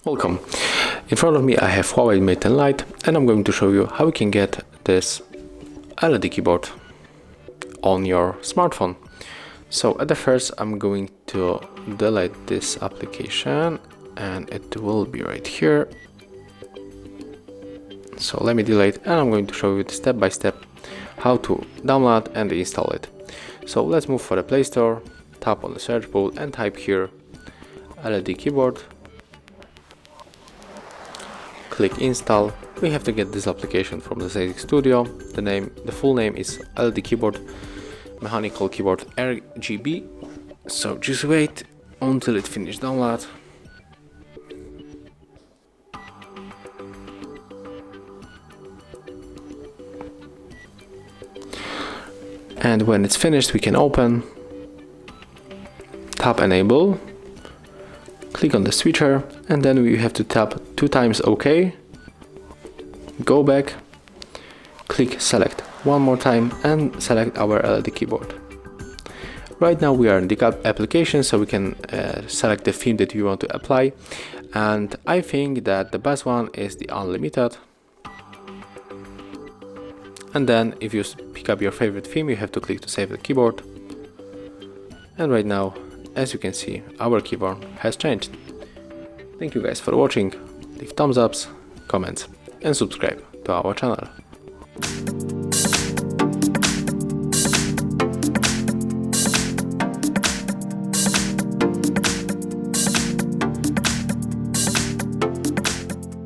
Welcome. In front of me I have Huawei Mate and Lite, and I'm going to show you how you can get this LED keyboard on your smartphone. So at the first I'm going to delete this application and it will be right here. So let me delete, and I'm going to show you the step by step how to download and install it. So let's move for the Play Store, tap on the search bar and type here LED keyboard. Click install. We have to get this application from the Basic Studio. The full name is LED keyboard mechanical keyboard RGB. So just wait until it finishes download. And when it's finished, we can open, tap enable, click on the switcher, and then we have to tap 2 times OK, go back, click select one more time and select our LED keyboard. Right now we are in the application, so we can select the theme that you want to apply, and I think that the best one is the unlimited. And then if you pick up your favorite theme, you have to click to save the keyboard. And right now, as you can see, our keyboard has changed. Thank you guys for watching. Leave thumbs ups, comments and subscribe to our channel.